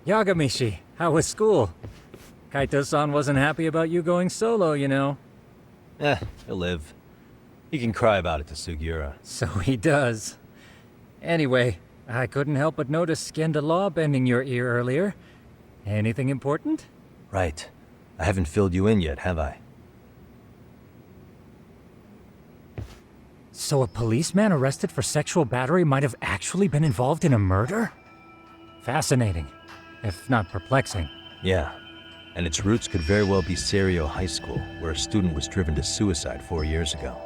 Yagamishi, how was school? Kaito-san wasn't happy about you going solo, you know. He'll live. He can cry about it to Sugiura. So he does. Anyway, I couldn't help but notice Skenda Law bending your ear earlier. Anything important? Right. I haven't filled you in yet, have I? So a policeman arrested for sexual battery might have actually been involved in a murder? Fascinating, if not perplexing. Yeah. And its roots could very well be Serio High School, where a student was driven to suicide 4 years ago.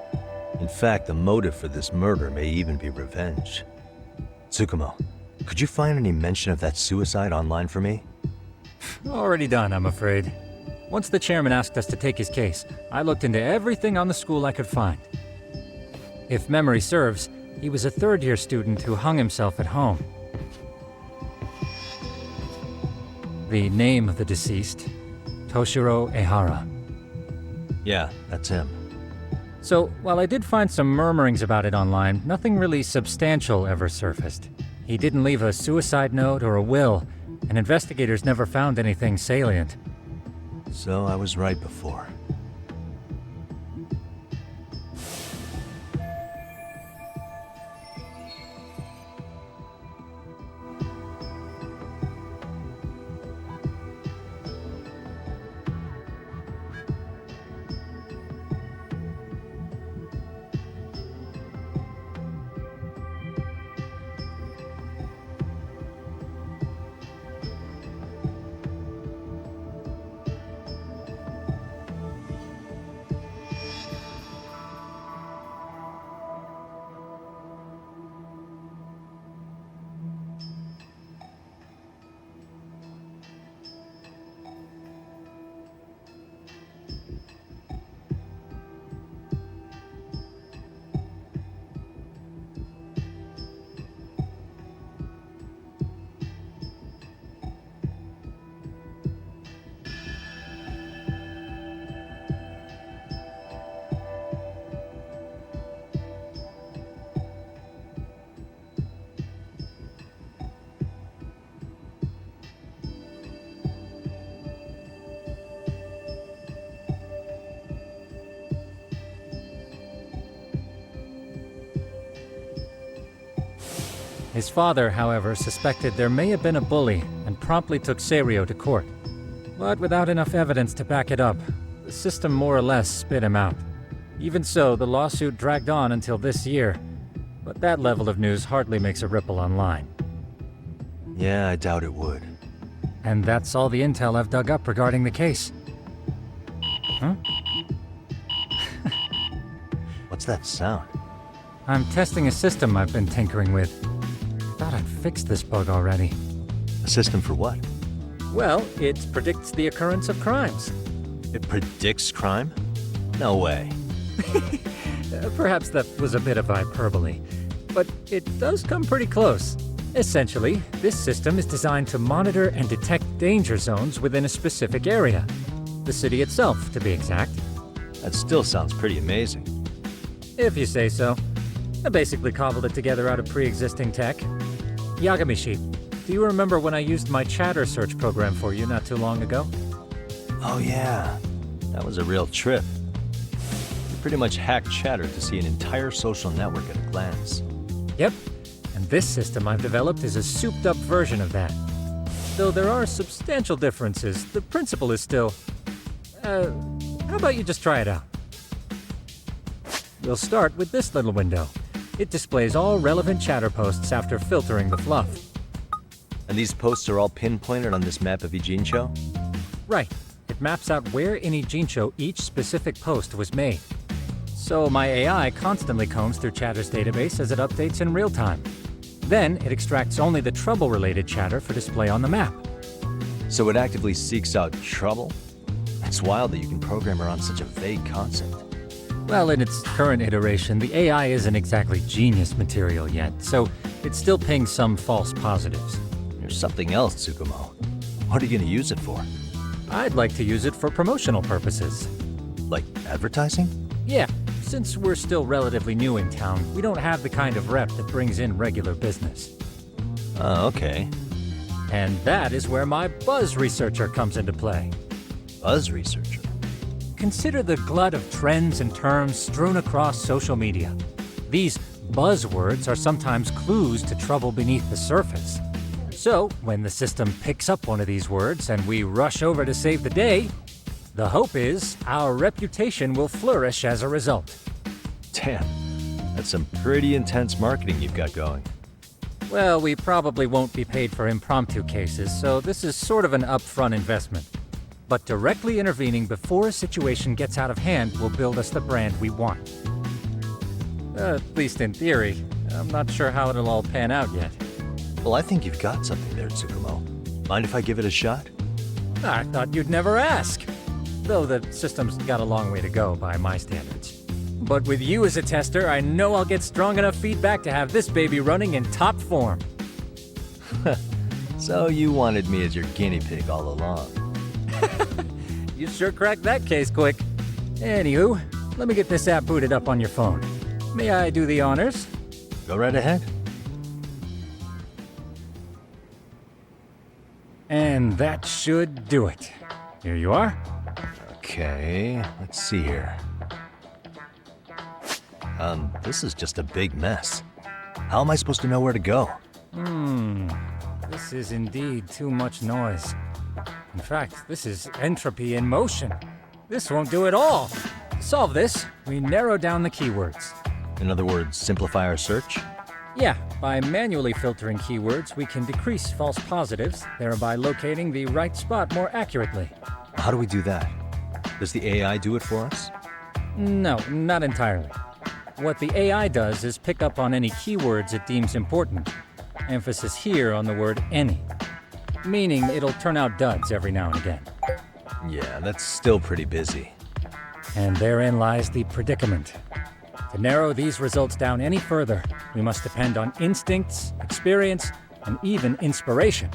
In fact, the motive for this murder may even be revenge. Tsukumo, could you find any mention of that suicide online for me? Already done, I'm afraid. Once the chairman asked us to take his case, I looked into everything on the school I could find. If memory serves, he was a third-year student who hung himself at home. The name of the deceased, Toshiro Ehara. Yeah, that's him. So, while I did find some murmurings about it online, nothing really substantial ever surfaced. He didn't leave a suicide note or a will, and investigators never found anything salient. So I was right before. His father, however, suspected there may have been a bully and promptly took Serio to court. But without enough evidence to back it up, the system more or less spit him out. Even so, the lawsuit dragged on until this year, but that level of news hardly makes a ripple online. Yeah, I doubt it would. And that's all the intel I've dug up regarding the case. Huh? What's that sound? I'm testing a system I've been tinkering with. Thought I'd fixed this bug already. A system for what? Well, it predicts the occurrence of crimes. It predicts crime? No way. Perhaps that was a bit of hyperbole, but it does come pretty close. Essentially, this system is designed to monitor and detect danger zones within a specific area. The city itself, to be exact. That still sounds pretty amazing. If you say so. I basically cobbled it together out of pre-existing tech. Yagamishi, do you remember when I used my chatter search program for you not too long ago? Oh yeah, that was a real trip. You pretty much hacked Chatter to see an entire social network at a glance. Yep, and this system I've developed is a souped-up version of that. Though there are substantial differences, the principle is still... how about you just try it out? We'll start with this little window. It displays all relevant chatter posts after filtering the fluff. And these posts are all pinpointed on this map of Ijincho? Right. It maps out where in Ijincho each specific post was made. So my AI constantly combs through Chatter's database as it updates in real time. Then it extracts only the trouble-related chatter for display on the map. So it actively seeks out trouble? It's wild that you can program around such a vague concept. Well, in its current iteration, the AI isn't exactly genius material yet, so it still pings some false positives. There's something else, Tsukumo. What are you going to use it for? I'd like to use it for promotional purposes. Like advertising? Yeah, since we're still relatively new in town, we don't have the kind of rep that brings in regular business. Oh, okay. And that is where my buzz researcher comes into play. Buzz researcher. Consider the glut of trends and terms strewn across social media. These buzzwords are sometimes clues to trouble beneath the surface. So, when the system picks up one of these words and we rush over to save the day, the hope is our reputation will flourish as a result. Damn, that's some pretty intense marketing you've got going. Well, we probably won't be paid for impromptu cases, so this is sort of an upfront investment. But directly intervening before a situation gets out of hand will build us the brand we want. At least in theory. I'm not sure how it'll all pan out yet. Well, I think you've got something there, Tsukumo. Mind if I give it a shot? I thought you'd never ask. Though the system's got a long way to go by my standards. But with you as a tester, I know I'll get strong enough feedback to have this baby running in top form. So you wanted me as your guinea pig all along. You sure cracked that case quick. Anywho, let me get this app booted up on your phone. May I do the honors? Go right ahead. And that should do it. Here you are. Okay, let's see here. This is just a big mess. How am I supposed to know where to go? This is indeed too much noise. In fact, this is entropy in motion. This won't do it all. To solve this, we narrow down the keywords. In other words, simplify our search? Yeah, by manually filtering keywords, we can decrease false positives, thereby locating the right spot more accurately. How do we do that? Does the AI do it for us? No, not entirely. What the AI does is pick up on any keywords it deems important. Emphasis here on the word any. Meaning it'll turn out duds every now and again. Yeah, that's still pretty busy. And therein lies the predicament. To narrow these results down any further, we must depend on instincts, experience, and even inspiration.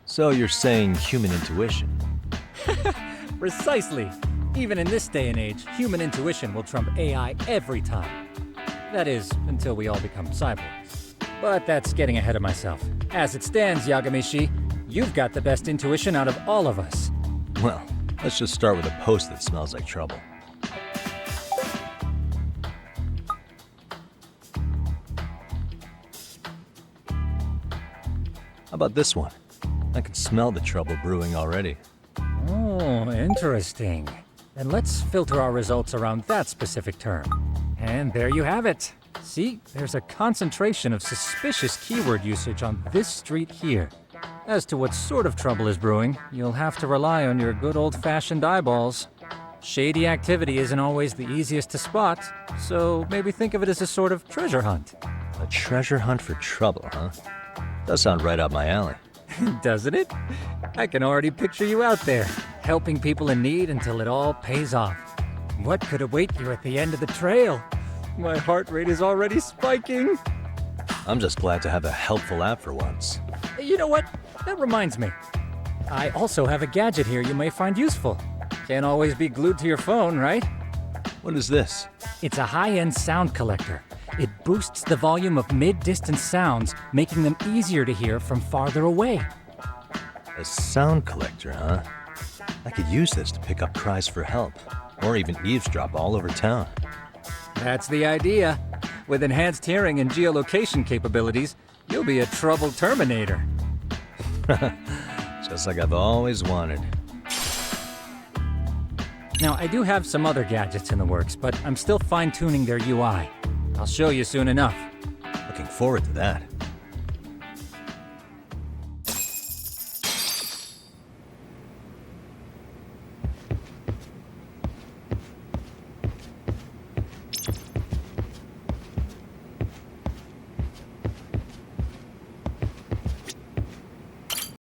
So you're saying human intuition? Precisely. Even in this day and age, human intuition will trump AI every time. That is, until we all become cyborgs. But that's getting ahead of myself. As it stands, Yagamishi, you've got the best intuition out of all of us. Well, let's just start with a post that smells like trouble. How about this one? I can smell the trouble brewing already. Oh, interesting. Then let's filter our results around that specific term. And there you have it. See, there's a concentration of suspicious keyword usage on this street here. As to what sort of trouble is brewing, you'll have to rely on your good old-fashioned eyeballs. Shady activity isn't always the easiest to spot, so maybe think of it as a sort of treasure hunt. A treasure hunt for trouble, huh? Does sound right up my alley. Doesn't it? I can already picture you out there, helping people in need until it all pays off. What could await you at the end of the trail? My heart rate is already spiking. I'm just glad to have a helpful app for once. You know what? That reminds me. I also have a gadget here you may find useful. Can't always be glued to your phone, right? What is this? It's a high-end sound collector. It boosts the volume of mid-distance sounds, making them easier to hear from farther away. A sound collector, huh? I could use this to pick up cries for help, or even eavesdrop all over town. That's the idea. With enhanced hearing and geolocation capabilities, you'll be a trouble terminator. Just like I've always wanted. Now, I do have some other gadgets in the works, but I'm still fine-tuning their UI. I'll show you soon enough. Looking forward to that.